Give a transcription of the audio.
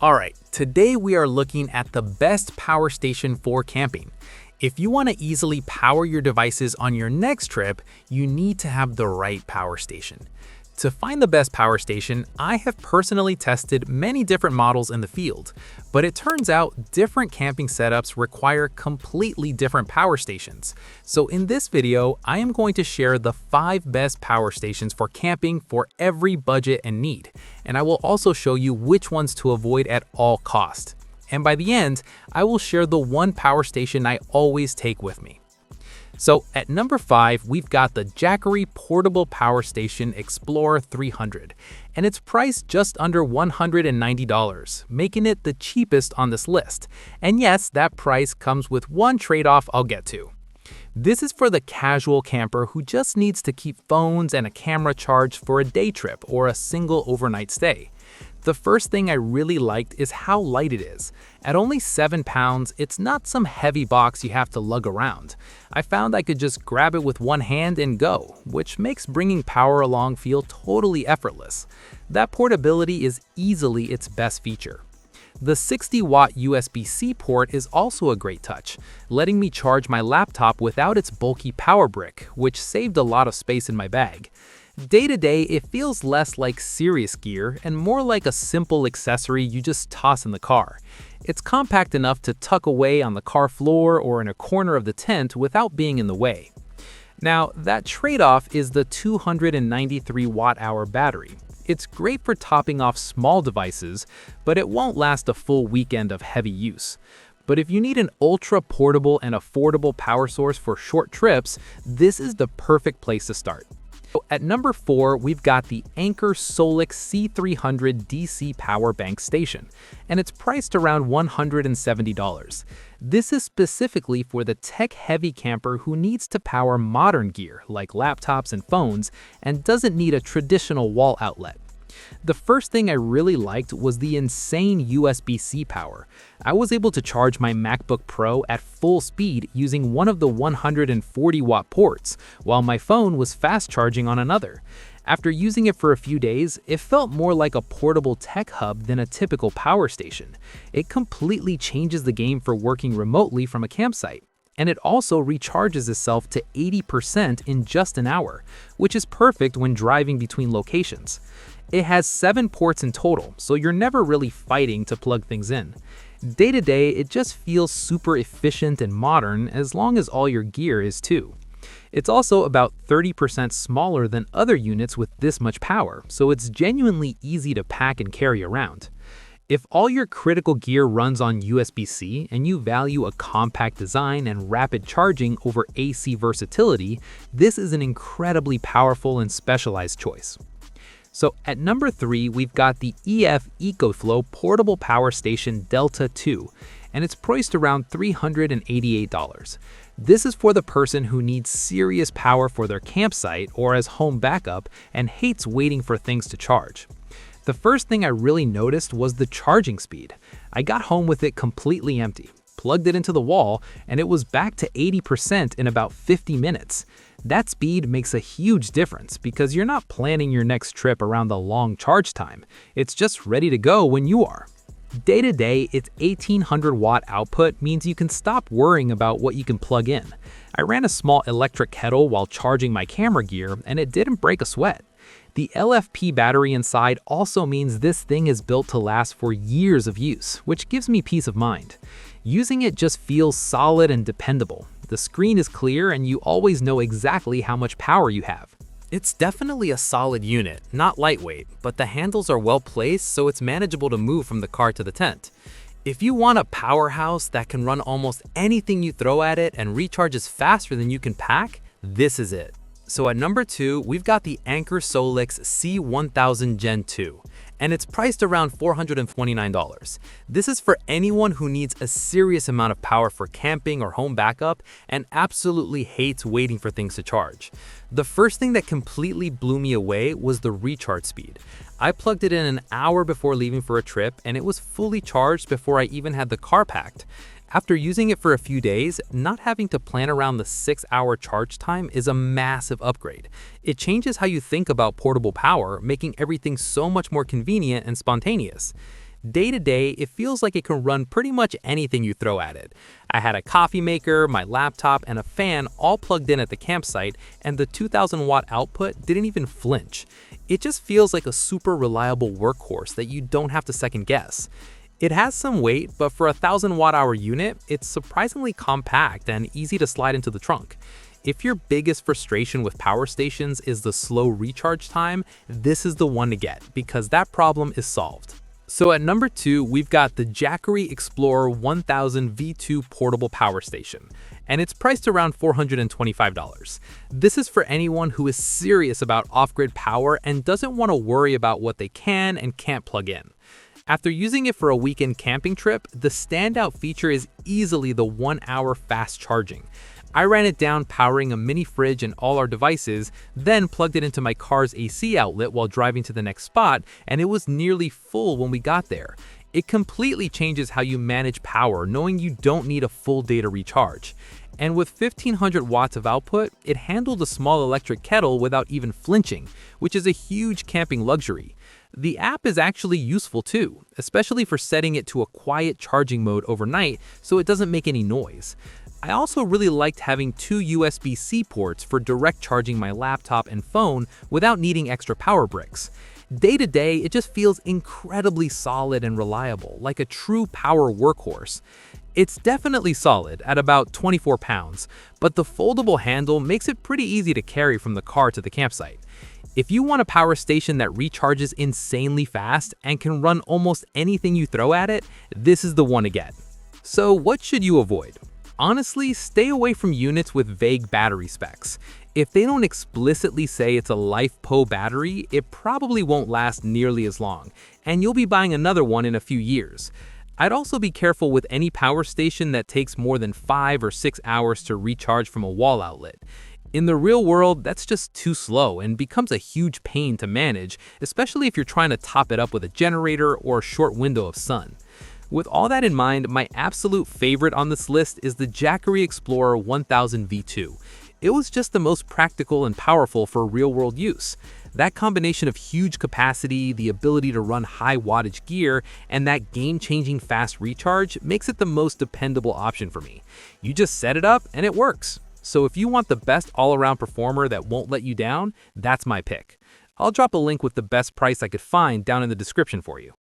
Alright, today we are looking at the best power station for camping. If you want to easily power your devices on your next trip, you need to have the right power station. To find the best power station, I have personally tested many different models in the field, but it turns out different camping setups require completely different power stations. So in this video, I am going to share the 5 best power stations for camping for every budget and need, and I will also show you which ones to avoid at all cost. And by the end, I will share the one power station I always take with me. So at number 5, we've got the Jackery Portable Power Station Explorer 300, and it's priced just under $190, making it the cheapest on this list. And yes, that price comes with one trade-off I'll get to. This is for the casual camper who just needs to keep phones and a camera charged for a day trip or a single overnight stay. The first thing I really liked is how light it is. At only 7 pounds, it's not some heavy box you have to lug around. I found I could just grab it with one hand and go, which makes bringing power along feel totally effortless. That portability is easily its best feature. The 60-watt USB-C port is also a great touch, letting me charge my laptop without its bulky power brick, which saved a lot of space in my bag. Day-to-day, it feels less like serious gear and more like a simple accessory you just toss in the car. It's compact enough to tuck away on the car floor or in a corner of the tent without being in the way. Now, that trade-off is the 293 watt-hour battery. It's great for topping off small devices, but it won't last a full weekend of heavy use. But if you need an ultra-portable and affordable power source for short trips, this is the perfect place to start. At number 4, we've got the Anker SOLIX C300 DC Power Bank Station, and it's priced around $170. This is specifically for the tech-heavy camper who needs to power modern gear like laptops and phones and doesn't need a traditional wall outlet. The first thing I really liked was the insane USB-C power. I was able to charge my MacBook Pro at full speed using one of the 140-watt ports, while my phone was fast charging on another. After using it for a few days, it felt more like a portable tech hub than a typical power station. It completely changes the game for working remotely from a campsite. And it also recharges itself to 80% in just an hour, which is perfect when driving between locations. It has 7 ports in total, so you're never really fighting to plug things in. Day to day, it just feels super efficient and modern as long as all your gear is too. It's also about 30% smaller than other units with this much power, so it's genuinely easy to pack and carry around. If all your critical gear runs on USB-C and you value a compact design and rapid charging over AC versatility, this is an incredibly powerful and specialized choice. So at number 3, we've got the ECOFLOW Portable Power Station Delta 2, and it's priced around $388. This is for the person who needs serious power for their campsite or as home backup and hates waiting for things to charge. The first thing I really noticed was the charging speed. I got home with it completely empty, plugged it into the wall, and it was back to 80% in about 50 minutes. That speed makes a huge difference because you're not planning your next trip around the long charge time. It's just ready to go when you are. Day to day, its 1800 watt output means you can stop worrying about what you can plug in. I ran a small electric kettle while charging my camera gear, and it didn't break a sweat. The LFP battery inside also means this thing is built to last for years of use, which gives me peace of mind. Using it just feels solid and dependable. The screen is clear and you always know exactly how much power you have. It's definitely a solid unit, not lightweight, but the handles are well placed so it's manageable to move from the car to the tent. If you want a powerhouse that can run almost anything you throw at it and recharges faster than you can pack, this is it. So at number 2, we've got the Anker SOLIX C1000 Gen 2, and it's priced around $429. This is for anyone who needs a serious amount of power for camping or home backup and absolutely hates waiting for things to charge. The first thing that completely blew me away was the recharge speed. I plugged it in an hour before leaving for a trip, and it was fully charged before I even had the car packed. After using it for a few days, not having to plan around the 6-hour charge time is a massive upgrade. It changes how you think about portable power, making everything so much more convenient and spontaneous. Day to day, it feels like it can run pretty much anything you throw at it. I had a coffee maker, my laptop, and a fan all plugged in at the campsite, and the 2000-watt output didn't even flinch. It just feels like a super reliable workhorse that you don't have to second guess. It has some weight, but for a 1000-watt-hour unit, it's surprisingly compact and easy to slide into the trunk. If your biggest frustration with power stations is the slow recharge time, this is the one to get because that problem is solved. So at number 2, we've got the Jackery Explorer 1000 V2 portable power station, and it's priced around $425. This is for anyone who is serious about off-grid power and doesn't want to worry about what they can and can't plug in. After using it for a weekend camping trip, the standout feature is easily the 1-hour fast charging. I ran it down powering a mini fridge and all our devices, then plugged it into my car's AC outlet while driving to the next spot, and it was nearly full when we got there. It completely changes how you manage power, knowing you don't need a full day to recharge. And with 1500 watts of output, it handled a small electric kettle without even flinching, which is a huge camping luxury. The app is actually useful too, especially for setting it to a quiet charging mode overnight so it doesn't make any noise. I also really liked having 2 USB-C ports for direct charging my laptop and phone without needing extra power bricks. Day to day, it just feels incredibly solid and reliable, like a true power workhorse. It's definitely solid at about 24 pounds, but the foldable handle makes it pretty easy to carry from the car to the campsite. If you want a power station that recharges insanely fast and can run almost anything you throw at it, this is the one to get. So what should you avoid? Honestly, stay away from units with vague battery specs. If they don't explicitly say it's a LiFePO battery, it probably won't last nearly as long, and you'll be buying another one in a few years. I'd also be careful with any power station that takes more than 5 or 6 hours to recharge from a wall outlet. In the real world, that's just too slow and becomes a huge pain to manage, especially if you're trying to top it up with a generator or a short window of sun. With all that in mind, my absolute favorite on this list is the Jackery Explorer 1000 V2. It was just the most practical and powerful for real-world use. That combination of huge capacity, the ability to run high wattage gear, and that game-changing fast recharge makes it the most dependable option for me. You just set it up and it works. So if you want the best all-around performer that won't let you down, that's my pick. I'll drop a link with the best price I could find down in the description for you.